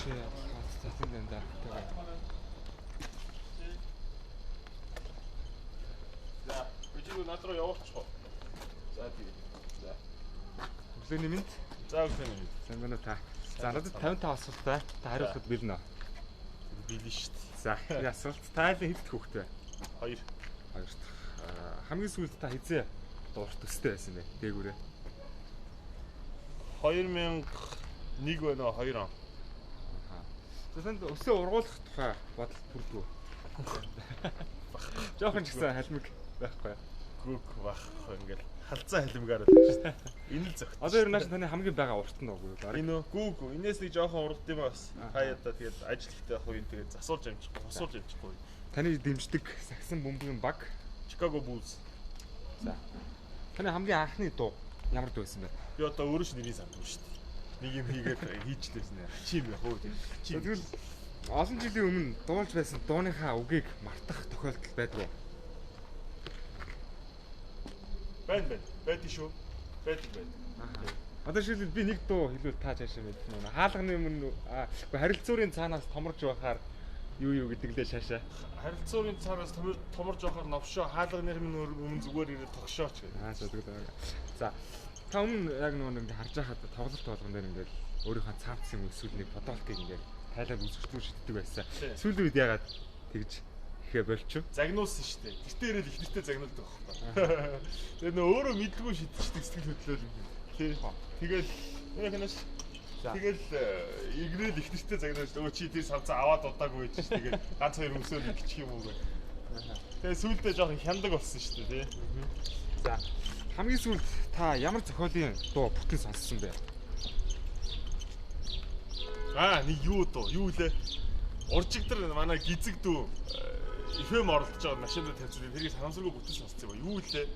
Цацсан энэ даа. За, үгүй над руу явуулчих. За тийм. За. Өглөөний мэнд. За өглөөний мэнд. Сайн байна уу та? За надад 55 асуулттай. Та хариулахад бэлнэ. Билэн шүү дээ. За, энэ асуулт тайлан хэд дэх хүүхдээ? 2. Хоёр дахь. Хамгийн сүүлд та хизээ дуурт өстэй байсан бэ? Дээгүүрээ. 2001 байна уу 2 он. Тэнд өсөө ургуулах тухай бодол бүрдгүү. Жохон ч гэсэн халимг байхгүй. Гүг байхгүй ингээл халзаа халимгаар л байна шүү дээ. Энэ л зөвхөн. Одоо ер нь таны хамгийн байгаа урт нь уу? Энэ үү? Гүг. Инээс нэг жоохон урд юм бас. Хаяада тэгээд ажилттай ах үеийн тэгээд засуулж амжихгүй, усуулж амжихгүй. Таны дэмждэг сагсан бөмбөгийн баг Chicago Bulls. За. Таны хамгийн анхны дуу ямар дуу байсан бэ? Би одоо өөрөө ч нэрийг сандгүй шүү дээ. Нэг юм хийгээд хийжлээсэн ээ. Чим яах вэ? Тэгвэл олон жилийн өмнө дуулж байсан дууныхаа үгийг мартах тохиолдол байдаг уу? Байдаг шүү. Байдаг. Одоо шилбэл би нэг дуу хэлвэл та цаашаа мэднэ үү? Хаалганы өмнө харилцуурын цаанаас томорж байхаар юу гэдэг лээ шаашаа. Харилцуурын цаанаас томорж байхаар новшоо хаалганы өмнө зүгээр ирээд тогшооч гэдэг. За. Та өмнө яг нэг харж байхад тоглолт болгон дээр ингээд өөрийнхөө цаавц юм эсвэл нэг фотолтыг ингээд тайлаад үзэгчдүүр шиддэг байсан. Сүүлийн үед ягаад тэгж ихэ болчих. Загнуулсан шүү дээ. Тэртээ ирээд их нэртэй загнуулдаг байхгүй. Тэгээ нөө өөрөө мэдлгүй шидчихдэг сэтгэл хөдлөл юм. Тэгэл яханаас тэгэл игрээл их нэртэй загнуулж өө чи тэр савцаа аваад удаагүй байж ш. Тэгээд ганц хоёр өмсөөл бичих юм уу гэх. Тэгээ сүүлдээ жоохон хяндаг болсон шүү дээ тий. За хамгийн сүүлд та ямар зохиолын дуу бүтэн сонссон бэ? Нэг юу дуу? Юу лээ? Уржигдэр манай гизэг дүү FM оролдож байгаа машинд тавьчихсан. Тэрийг санамсаргүй бүтэн сонсцсон ба. Юу лээ?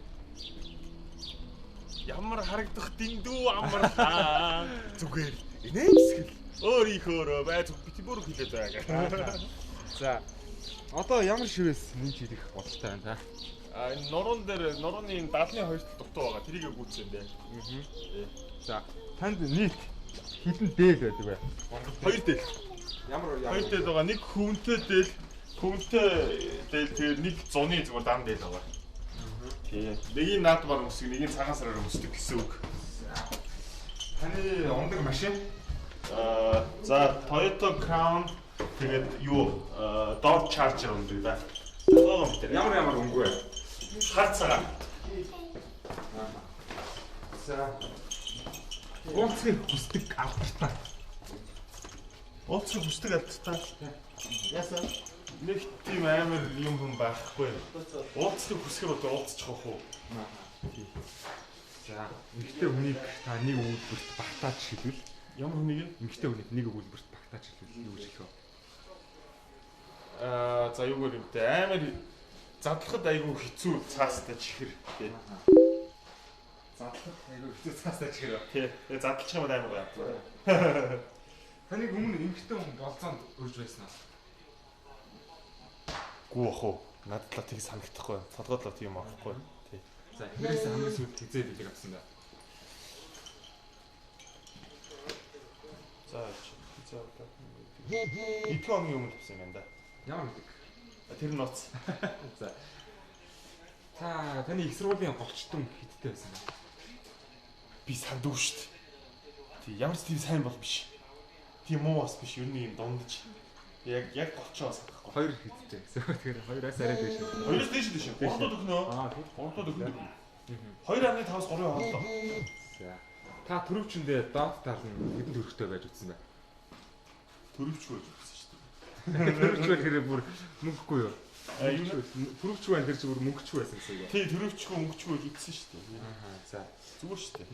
Ямар харагдах дэндүү амарлаа. Зүгээр. Инээсгэл. Өөрийнхөө байж бити бүр хэлээд байгаа. За. Одоо ямар шивээс нэмж хийх бодолтой байна та? Энэ нурууны 72 талд дутуу байгаа. Тэрийг гүйцсэн дээ. За. Танд нийт хэдэн дээл байдаг вэ? 2 дээл. Ямар 2 дээл байгаа. Нэг хүнтэй дээл. Хүнтэй дээл тэгээ нэг зуны зүгээр дан дээл байгаа. Тийм. Нэгийг наадмаар өмсөг, нэгийг цагаан сараар өмсдөг гэсэн үг. Таны ундаг машин? За Toyota Crown тэгээд юу Dodge Charger ундаг да. Ямар өнгөө вэ? Хар цагаан. За. Ууцгийг хүсдэг автартаа. Ууцгийг хүсдэг автартаа. Яасан? Нэг тийм амар юм байхгүй. Ууцгийг хүсгэр одоо ууцчих واخ уу? За, эмэгтэй хүнийг та нэг өгүүлбэрт багтааж хэлвэл ямар хүнийг? Эмэгтэй хүнийг нэг өгүүлбэрт багтааж хэлвэл юу гэж хэлэх вэ? За юугаар юм бэ? Амар задлахад айгүй хэцүү цаастай чихэр тий. Задлахад айгүй хэцүү цаастай чихэр. Тий. Тэгээ задлах юм амар гоё. Таныг өмнө эмэгтэй хүн болцоонд өрж байсан аа. Гүү ах уу. Надад тийг санагдахгүй. Толгойдлоо тийм аахгүй. Тий. За, эхнэрээс хамгийн сүүлд хизээ билег авсан да. За, хизээ авдаг. Эдгээр оны өмнө авсан юм да. Ямар билег? Тэр нь ноц. За. Таны их сургуулийн голчтон хиттэй байсан бэ? Би сандгүй шүү дээ. Тий, ямар ч тийм сайн бол биш. Тийм муу бас биш. Ер нь юм дундаж. Яг голчоо санахгүй. Хоёр хиттэй. Тэгэхээр хоёроос арай дэш. Хоёроос дэш дэш. Гурлууд өгнө. Гурлууд өгнө. 2.5-аас 3 хооллоо. За. Та төрөвчөндөө доод тал нь хэдэн төрхтэй байж утсан бэ? Төрөвч байж утсан шүү дээ. Төрөвч гэхээр бүр мөнгөгүй юу? Төрөвч байна тэр чинь бүр мөнгөчгүй байсан гэсэн үг. Тий, төрөвчгүй мөнгөчгүй гэж утсан шүү дээ. За. Зүгээр шүү дээ.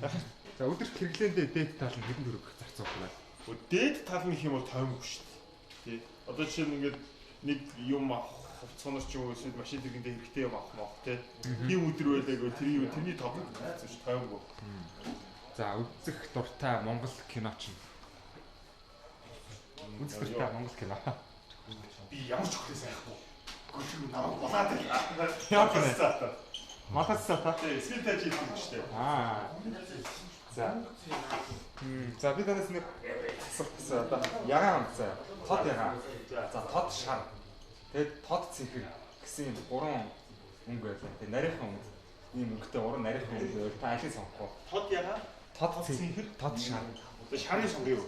За өдөрт хэрэглээндээ дээд тал нь хэдэн төгрөг зарцуулах вэ? Дээд тал нь их юм бол тоймгүй шүү дээ. Тий. Одоо жишээ нь ингээд нэг юм авах хувцсанаар ч юм уу эсвэл машин тэргэндээ хэрэгтэй юм авах тий. Тийм өдөр байлаагүй тэрний топ гэсэн шүү тоймгүй. За үзэх дуртай Монгол кино ч юм. Үзэх дуртай Монгол кино. Би ямар ч хөөрөөс айхгүй. Гүлэг намайг болоод л. Яа гэнэ. Малацсаа та. Тий, скил таж хийх юм шүү дээ. За би танаас нэг асуулт одоо ягаан амцаа. Тод ягаан. За тод шар. Тэгээд тод цэнхэр гэсэн юм 3 өнгө байлаа. Тэгээд нарийнхан өнгө. Ийм өнгөтэй 3 нарийнхан өнгө байвал та алийг сонгох вэ? Тод ягаан. Тод цэнхэр, тод шар. Одоо шарын сонгоё.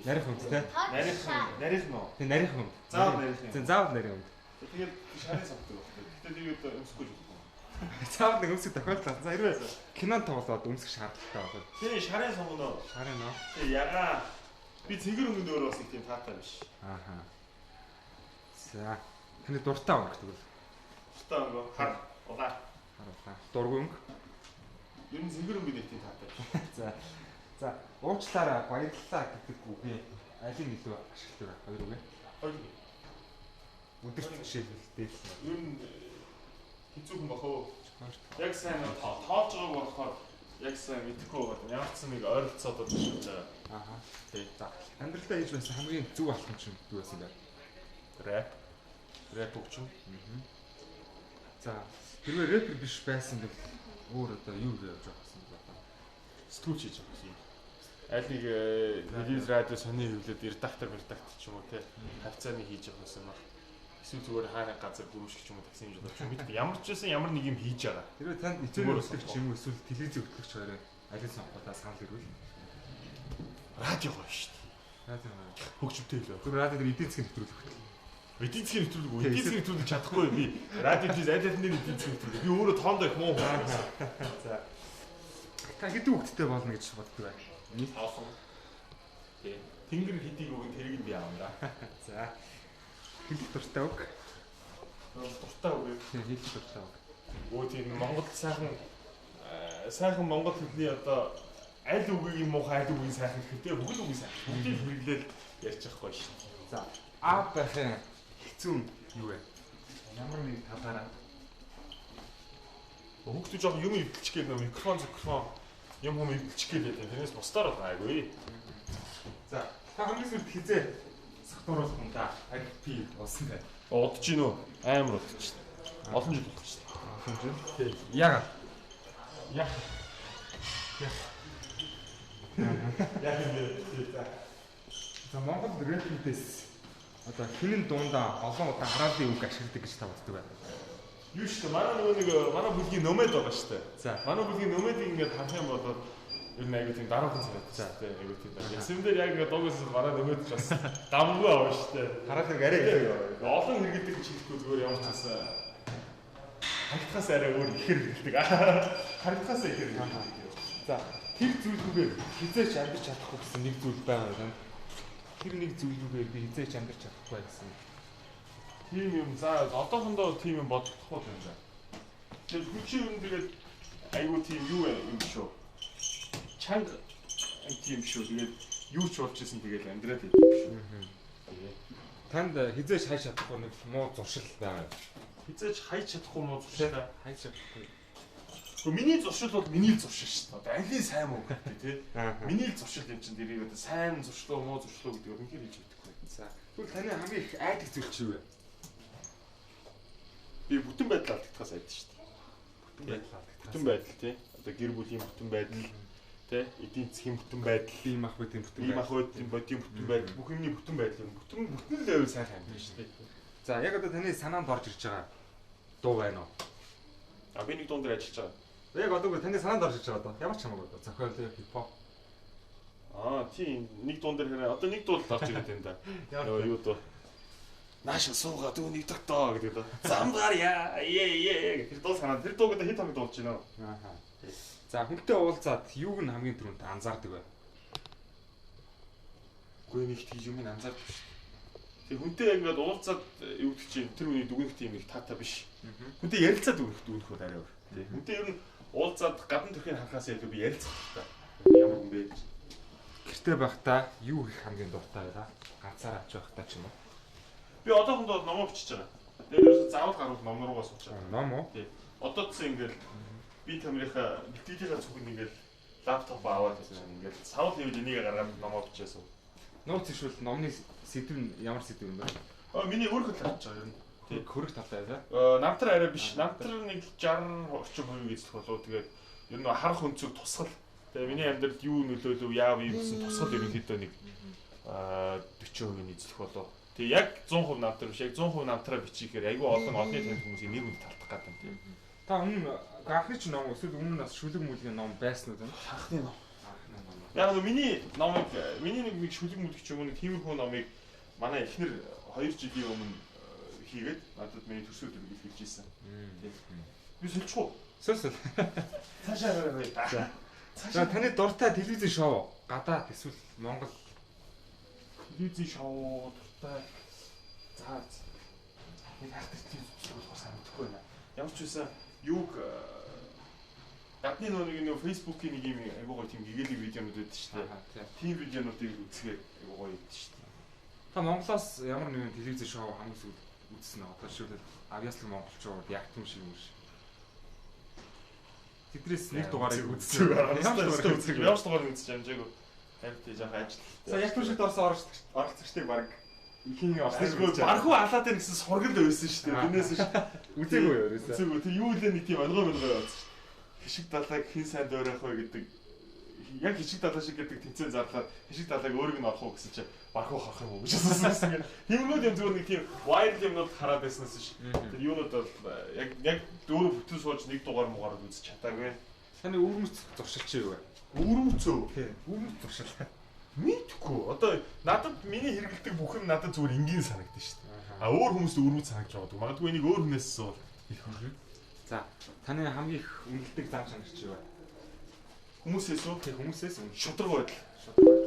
Нарийнхан өнгө тий. Нарийнхан уу? Тэгээд нарийнхан өнгө. Заавал нарийнхан. Зэн заавал нарийн өнгө. Тэгээд шарын сонгодог. Гэтэ тэгээд өмсөхгүй л. Заавал нэг өмсөх тохиолдол. За хэрвээ кинонд тоглоод өмсөх шаардлагатай болоод. Тэгээ шарын сонгоно. Шарын нөө. Тэгээ ягаан. Би цэнгэр өнгөнд өөрөө бас их тийм таатай биш. Ааха. За таны дуртай өнгө тэгвэл. Дуртай өнгө хар улаа. Харуулаа. Дургүй өнгө. Ер нь цэнгэр өнгөд их тийм таатай биш. За уучлаарай баярлалаа гэдэг үгээ алийг илүү ашигладаг хоёр үгээ. Хоёр. Өдөрт жишээлбэл Ер нь хэцүүхэн бахоо. Яг сайн тоолж байгааг болохоор яг сайн мэдэхгүй байгаа. Ямар ч нэг ойролцоод бодож байгаа. Ааха. Тэг. За амьдралдаа хийж байсан хамгийн зөв алхам чинь юу байсан бэ? Рэп өгчүн. За хэрвээ рэпер биш байсан бол өөр одоо юу хийж явахсан бэ? Сэтгүүлч хийж байгаа юм. Аль нэг телевиз радио сони хөвлөд редактор ч юм уу те хавцааны хийж явах гэсэн баг. Эсвэл зүгээр хаана газар гөрөшгч юм уу такси хийж байгаа юм. Бид ямар ч байсан ямар нэг юм хийж байгаа. Хэрвээ танд эцэг өсөлтөгч юм уу эсвэл телевиз өсөлтөгч хоёроо алийг сонгохоо санал ирвэл радио гоё шүү дээ. радио Хөгжмтэй л байна. тэр радио дээр эдийн засгийн нэвтрүүлэг. Эдийн засгийн нэвтрүүлэг, эдийн засгийн нэвтрүүлэг чадахгүй би радио тийс аль алинэр эдийн засгийн нэвтрүүлэг. Би өөрөө тоондоо их муу. За. Та хэдэн хүүхэдтэй болно гэж боддог бай. Нийт 5. Тэ. Тэнгэр хэдийг өгөн тэрийг би аавна. За. Хэлэх дуртай үг. Дуртай үг. Хэлэх дуртай үг. Өө тийм Монгол сайхан монгол хэлний одоо аль үгийг муухай аль үгийг сайхан гэхдээ бүгд үгийг сайхан. Бүгдийг хэрэглээл ярьж байхгүй шүү дээ. За. А байхын хэцүү юу вэ? Ямар нэг талаараа Хүүхдүүд жоох юм эвдэлчих гээд нөө микрофон юм эвдэлчих гээд байдаг. Тэрнээс бусдаар байгаагүй. За. Та хамгийн сүүлд хизээ сахтууруулах юм да. IP болсон бай. Удаж гин үү? Амар удаж. Олон жил болж байна. Олон жил. Тэг. Яга. Яг. За Монгол рэпинтэс одоо хинэн дундаа олон удаа хараалын үг ашигладаг гэж та боддог байна. Юу ч гэдэг манай нөгөө нэг манай бүлгийн нөмэд байгаа шүү дээ. За. Манай бүлгийн нөмэдийг ингээд харах юм бол ер нь аягүй тийм дараахан санагдаж байна. Аягүй тийм байна. Ясэм дээр яг ингээд дугаас манай нөмэд ч бас дамгүй аваа шүү дээ. Хараалыг арай их олон хэрэгэлдэг гэж хэлэхгүй зүгээр ямар ч байсан. Харагдахаас арай өөр ихэр хэрэгэлдэг. Харагдахаас ихэр хэрэгэлдэг. За тэр зүйлүүгээр хизээч амьдарч чадахгүй гэсэн нэг зүйл байгаа юм. Тэр нэг зүйлүүгээр би хизээч амьдарч чадахгүй гэсэн. Тийм юм. За одоохондоо тийм юм бодохгүй юм да. Тэр хүчин юм тэгээд айгүй тийм юу юм шүү. Чанга тийм шүү. Тэгээд юу ч болж исэн тэгээд амьдраад идэв шүү. Танд хизээч хайж чадахгүй нэг муу зуршил байгаа. Хизээч хайж чадахгүй муу зуршил хайж чадахгүй. Гэхдээ миний зуршил бол миний л зуршил шүү дээ. Одоо алийг сайн муу гэдэг тий. Миний л зуршил юм чинь дэрийг одоо сайн зуршлуу муу зуршлуу гэдэг үнэхээр хэлж мэдэхгүй. За. Тэгвэл таны хамгийн их айдаг зүйл чи юу вэ? Би бүтэн байдал алдагдахаас айдсан шүү дээ. Бүтэн байдал тий. Одоо гэр бүлийн бүтэн байдал тий. Эдийн засгийн бүтэн байдал, бие махбодын бүтэн бие махбодын бодийн бүтэн байдал, бүх юмний бүтэн байдал юм. Бүтэн л байвал сайн амьдрах шүү дээ. За яг одоо таны санаанд орж ирж байгаа дуу байна уу? А би нэг дуун дээр ажиллаж байгаа. Яг одоо таны санаанд орж ирж байгаа доо. Ямар ч хамаагүй доо. Зохиол хипхоп. Тийм нэг дуун дээр хэрэг одоо нэг дуу л орж ирээд байна да. Юу дуу? Нааш суугаад үүнийг тогтоо гэдэг доо. Замгарья. Тэр дуу санаа. Тэр дууг одоо хэд хамаг дуулж байна вэ? Ааха. За хүнтэй уулзаад юуг нь хамгийн түрүүнд анзаардаг вэ? Үгүй нэг тийж юм анзаардаг шүү. Тэг хүнтэй ингээд уулзаад юу гэдэг чинь тэр үний дүгнэх тийм их таатай биш. Хүнтэй ярилцаад дүгнэх арай өөр. Тэг. Хүнтэй ер нь уулзаад гадна төрхийн харахаас илүү би ярилцах та. Ямар хүн бэ? Гэртээ байхдаа юу их хамгийн дуртай байлаа? Ганцаараа ач байхдаа ч юм уу? Би одоохондоо ном бичиж байгаа. Тэгээд ерөөсө заавал гарууд ном руугаа сууж байгаа. Ном уу? Тий. Одоо ч ингээд би камерынхаа бэлтгэлийн цүгэнд ингээд лаптоп аваад ингээд савл хийвэл энийг гаргаад ном бичээсв. Нууц ишвэл номны сэдв нь ямар сэдв юм бэ? Миний өөрөө тавьж байгаа юм. Тэг хөрөх талтай байлаа. Намтар арай биш. Намтар нэг 60 орчим хувийг эзлэх болов. Тэгээд ер нь харах өнцөг тусгал Тэгээ миний амьдралд юу нөлөөлөв, яав юм гэсэн тусгал ерөнхийдөө нэг 40% эзлэх болов. Тэгээ яг 100% намтар биш, яг 100% намтраа бичихээр айгүй олон олонний танд хүмүүсийн нэр хүнд талтах гэдэг юм тийм. Та өмнө анхны ч ном эсвэл өмнө нас шүлэг мүлгийн ном байсан уу? Анхны ном. Яг нь миний номыг миний нэг шүлэг мүлэг ч юм уу нэг тиймэрхүү номыг манай эхнэр 2 жилийн өмнө хийгээд надад миний төсөөл төрөг хэлж ийсэн. Би сэлчихв. Сөсөл. Цаашаа гараа. За таны дуртай телевизийн шоу гадаад эсвэл Монгол телевизийн шоу дуртай. За нэг хальтар телевиз болох сайн мэдэхгүй байна. Ямар ч байсан юуг гадны нэг Facebook-ийн нэг юм айгуу гоё тийм гэгээлэг видеонууд байдаг шүү дээ. Тийм видеонуудыг үзэхээр айгуу гоё байдаг шүү дээ. Та Монголоос ямар нэгэн телевизийн шоу хамгийн сүүлд үзсэн нь одоо шилбэл авьяаслаг монголчууд яг тийм шиг юм шиг. Тэдрээс нэг дугаарыг үзсэн. Ямар дугаар үзэж амжаагүй. Харин тий жаа ажил. За яг түр шигт орсон оролцогчдыг баг ихний орсон. Бархуу алаад байна гэсэн сургал байсан шүү дээ. Тэрнээс ш үзээгүй юу ерөөсөө. Үзээгүй. Тэр юу лээ нэг тийм онгой явуулсан шүү дээ. Хишиг далайг хин сайн дөөрөх вэ гэдэг. Яг хишиг далай шиг гэдэг тэнцэн зарлаад хишиг далайг өөрийг нь орох уу гэсэн чинь бархуу харах юм уу гэж асуусан. Тиймэрхүү юм зүгээр нэг тийм wide юмнууд хараад байснаас ш. Тэр юунууд бол яг дөөрө бүтэн сууж нэг дугаар муугаар үзэж чадаагүй. Таны өвөрмөц зуршилч юу вэ? Өвөрмөцөө. Тий. Өвөрмөц зуршил. Мэдгүй. Одоо надад миний хэрэгэлдэг бүх юм надад зүгээр энгийн санагдаж шүү дээ. А өөр хүмүүст өвөрмөц санагдаж байгаа. Магадгүй энийг өөр хүнээс суул их хөргөө. За таны хамгийн их үнэлдэг зам чанарч юу вэ? Хүмүүсээс үү? Тий хүмүүсээс шудраг байдал.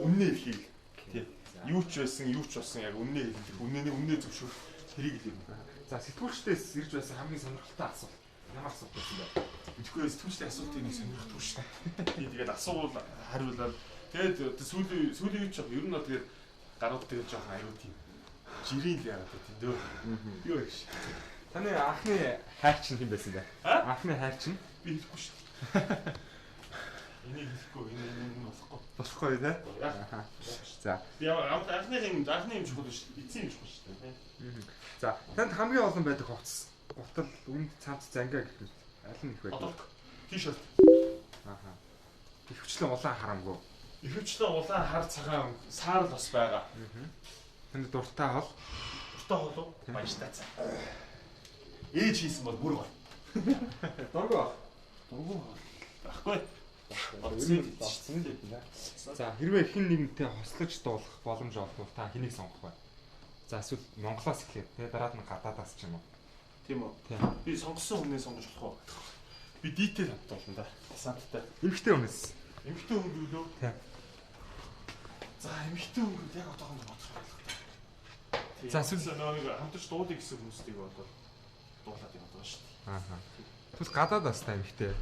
Үннээ хэлхийг. Тий. Юу ч байсан, юу ч болсон яг үннээ хэлэх, үннээ зөвшөөрөх тэрийг л юм. За сэтгүүлчдээс ирж байсан хамгийн сонирхолтой асуулт. Ямар асуулт байсан бэ? Тэгэхгүй сэтгүүлчдийн асуултыг нэг сонирхолтой шүү дээ. Би тэгээд асуувал хариулаад тэгээд сүүлийн үед ч ер нь тэгээд гарууд тэгээд жоохон аюу тийм жирийн л яагаад тийм дөө. Юу вэ гэж. Таны анхны хайрч нь хэм байсан бэ? Анхны хайрч нь би хэлэхгүй шүү дээ. Энийг хэлэхгүй, энэ болохгүй. Болохгүй тий. За. Би анхны юм чухал шүү дээ. Эцсийн юм чухал шүү дээ. За, танд хамгийн олон байдаг хувцас. Гутал, үнд, цамц, зангиа гэх мэт аль нь их байдаг? T-shirt. Аха. Ихэвчлэн улаан харамгүй. Ихэвчлэн улаан хар цагаан саар л бас байгаа. Танд дуртай хол? Дуртай хол уу? Баяжтай цаа. Ээж хийсэн бол бүр гоё. Дургүй баг. Дургүй байхгүй. За, хэрвээ хэн нэгнтэй хослож дуулах боломж олбол та хэнийг сонгох вэ? За, эсвэл Монголоос эхлэв. Тэгээ дараад нь гадаадаас ч юм уу? Тийм үү? Тийм. Би сонгосон хүнээ сонгож болох уу? Би дийтэй хамт болно да. Десанттай. Эмэгтэй хүнээс. Эмэгтэй хүн лөө? Тийм. За, эмэгтэй хүн яг одоохонд бодох байлаа. За, эсвэл нэг хамтарч дуулах гэсэн хүмүүстийг бодоод дуулаад яваад байгаа шүү дээ. Ааха. Тэгвэл гадаадаас та эмэгтэй.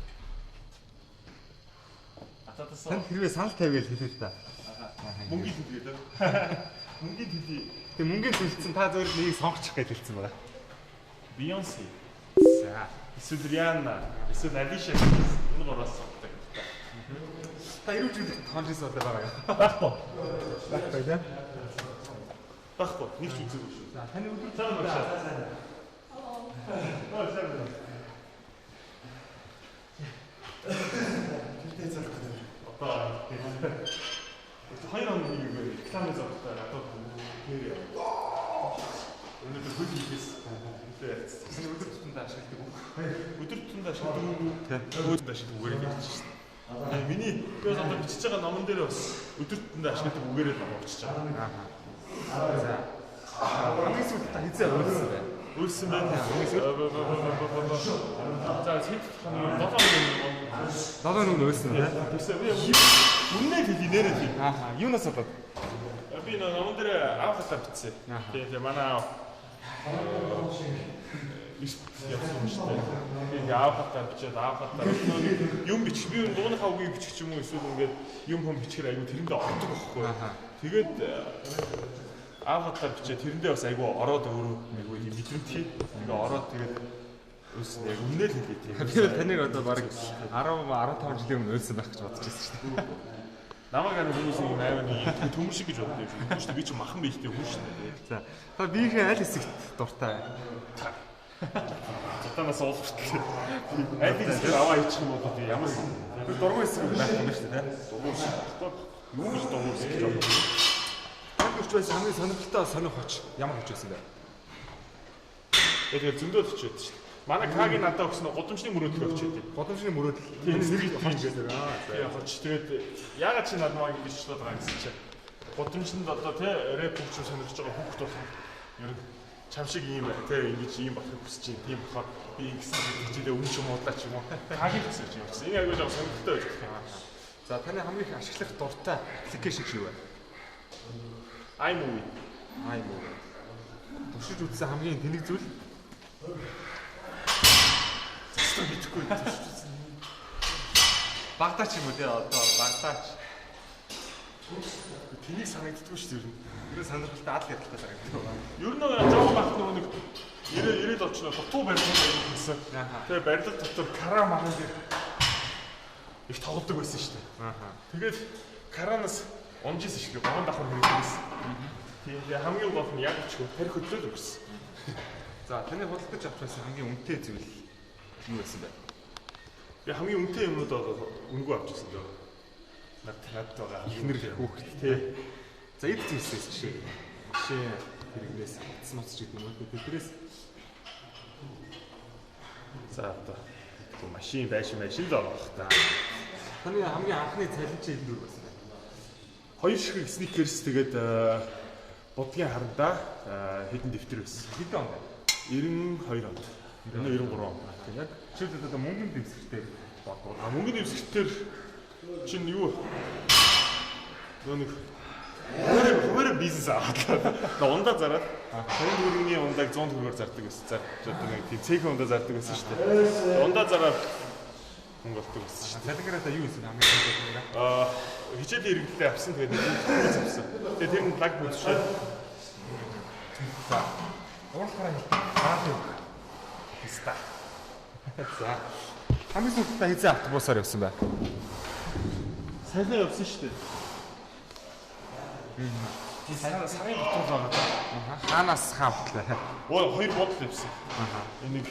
Танд хэрвээ санал тавьгээл хэлээ та. Мөнгөний төлөө дээ. Мөнгөний төлөө. Тэг мөнгөний төлөлцөн та зөвөр нэгийг сонгочих гэж хэлсэн байгаа. Beyoncé. За. Эсвэл Rihanna, эсвэл Alicia энэ гураас сонгодог. Та юу ч үзэх контент болоо байгаа юм. Баггүй. Баггүй тийм. Баггүй. Нэг ч үзээгүй шүү. За, таны өдөр цаана багшаа. Хоёр оны нэг рекламын зурагтай надад нэр яа. Өнөөдөр хөл хийхээс таны өдөр тутамд ашигладаг уу? Өдөр тутамд ашигладаг уу? Тийм. Өдөр ашигладаг үгээр хэлж шээ. Миний би одоо бичиж байгаа номон дээр бас өдөр тутамд ашигладаг үгээрээ ном болчихж байгаа. За. Хамгийн сүүлд та хизээ өөрсөн бай. Өөрсөн байна. За хэд хоног 7 өнөө өөрсөн тийм. Тэгсэн би үнэн хэлий нэрээ тийм. Ааха. Юунаас болоод? Би номон дээр аав хатаа бичсэн. Тийм манай аав. Явсан шүү дээ. Би аав хатаа бичээд аав хатаа юм бич би дууныхаа үгийг бичих ч юм уу эсвэл ингээд юм хүм бичгээр аягүй тэрэндээ ордог байхгүй. Тэгээд аав хатаа бичээд тэрэндээ бас аягүй ороод өөрөө аягүй юм мэдрэмтгий. Ингээ ороод тэгээд өс яг үнээр хэлээ тийм. Би таныг одоо баг 10-15 жилийн өмнө ölсэн байх гэж бодож байсан шүү дээ. Намайг ань хүмүүс юм аймаг нэг төмөр шиг гэж боддог юм шүү дээ. Би ч махан бийтэй хүн шүү дээ. За. Та биеийн аль хэсэгт дуртай? Цутанаас уулзчихлаа. Айдик зүйл аваа ичих юм бол ямар дургүй хэсэг байх юм шүү дээ. Дургүй шиг. Юу гэж дургүй хэсэг юм. Хамгүйч байсан хамгийн сонирхолтой сонир хоч ямар хоч байсан бэ? Тэгэхээр зөндөө очиод шүү дээ. Манай Кагийн надад өгсөн гудамжны мөрөөдөл өгчээд. Годамжны мөрөөдөл. Тийм нэр хоч гэсэн. Тийм хоч. Тэгээд яагаад чи надад ингэж шууд байгаа гэсэн чи. Гудамжинд одоо тий рэп хөгжим сонирхож байгаа хүүхд болох ер нь чам шиг ийм тий ингэж ийм болохыг хүсэж байна. Тийм болохоор би ингэсэн хичээлээ өмнө ч юм уу ч юм уу. Кагийн хүсэж явуулсан. Энэ аягүй жоо сонирхолтой байж байгаа. За таны хамгийн их ашиглах дуртай аппликейшн чи юу вэ? iMovie. iMovie. Туршиж үзсэн хамгийн тэнэг зүйл Зөвхөн битгэхгүй туршиж үзсэн. Багдаач юм уу те одоо багдаач. Тэнийг санагддаггүй шүү дээ. Тэр сонирхолтой адал ярилтай санагдав. Ер нь жоохон бахт нэг 90 очно дутуу барилгын гэсэн. Тэгээ барилга дотор кара маран дээр их тоглодог байсан шүү дээ. Тэгээд каранаас унжсэн шүү дээ. Гон давхар хэрэглээс. Тэгээ хамгийн гол нь яг ч тарих хөдлөл өгсөн. За таны худалдаж авч байсан хамгийн үнэтэй зүйл юу байсан бэ? Би хамгийн үнэтэй юмнууд үнэгүй авчихсан дөө. Надад байгаа Ихнэр хүүхэд тий. За эд зүйлсээс жишээ. Жишээ хэрэглээс утас моц ч гэдэг юм уу. Тэрээс за одоо машин байшин л байгаа бах та. Таны хамгийн анхны цалинч илүүр байсан бэ? Хоёр ширхэг сникерс тэгээд будгийн харандаа хэдэн дэвтэр байсан. Хэдэн он бэ? 92 он. 93 он. Яг жишээлбэл одоо мөнгөний дэвсгэртэй бодвол Мөнгөний дэвсгэртэр чинь юу? Нэг хөрөөр бизнес аваад ундаа зараад 2 төгрөгийн ундааг 100 төгрөгөөр зардаг байсан. За одоо нэг тийм цэхэн ундаа зардаг байсан шүү дээ. Ундаа зараад мөнгө олдог байсан шүү дээ. Телеграмда юу хийсэн хамгийн гол юм? Хичээлийн хэрэглээ авсан тэгээд нэг авсан. Тэгээд тэр нь лаг бүсчээд За уурлахаараа хаа юу? ста. За хамгийн сүүлдээ хизээ автобусаар явсан бай. Сайн явсан шүү дээ. Сарын дотор байгаа. Хаанаас хаавтлаа. Оо хоёр бодол явсан. Энийг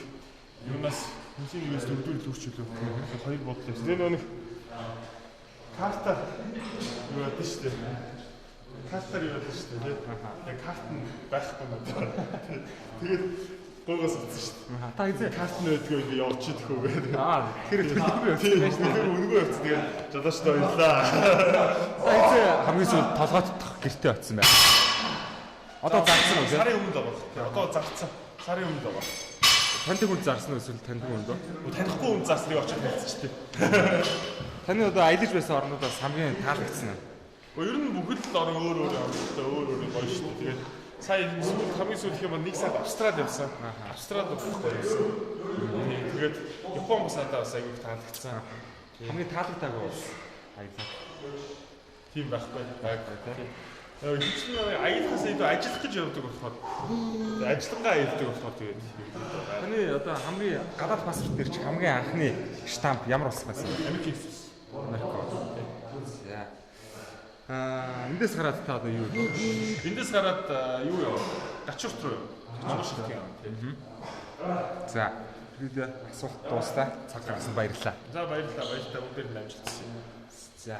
юунаас хүнсийн нэгээс дөрөвдүгээр лүүрчлөө. Хоёр бодол явсан. Тэгээ нэг карта юу яд шүү дээ. Картаар юу яд шүү дээ. Яг карт нь байхгүй надад. Тэгээд гойгоос утсан шүү дээ. Та хизээ Карт нь өгдгөө явуулчих хөө гэдэг. тэр төлөвлөгөө явсан байж Тэр үнэгүй явсан. Тэгээд жадаач баярлаа. Та хизээ хамгийн сүүлд толгойд гэртээ очсон бай. Одоо зарсан уу? Сарын өмнө байгаа. Одоо зарцсан. Сарын өмнө байгаа. Таньдаг хүн зарсан уу эсвэл таньдаг хүн дөө? Танихгүй хүн зарсныг очиж хэлцчихтэй. Таны одоо аялаж байсан орнуудаас хамгийн таалагдсан нь? Ер нь бүгд л орон өөр өөр гоё шүү дээ. Тэгээд сая хамгийн сүүлх юм нэг сар Австралид явсан. Австралид гоё байсан. Тэгээд Япон бас надад бас аягүй таалагдсан. Хамгийн таалагдаагүй аялал. Тийм байхгүй. Хичнээн аялахаас илүү ажиллах гэж явдаг болохоор ажиллангаа аялдаг болохоор тэгээд Таны одоо хамгийн гадаад паспорт дээр чи хамгийн анхны штамп ямар болох байсан? Америк. За. Эндээс гараад та одоо юу вэ? Эндээс гараад юу яа? Гачуурт руу. Монгол шиг юм. За. Бид асуулт дуустаа цаг гаргасан баярлалаа. За баярлалаа. Бүгдээр нь амжилтсан. За.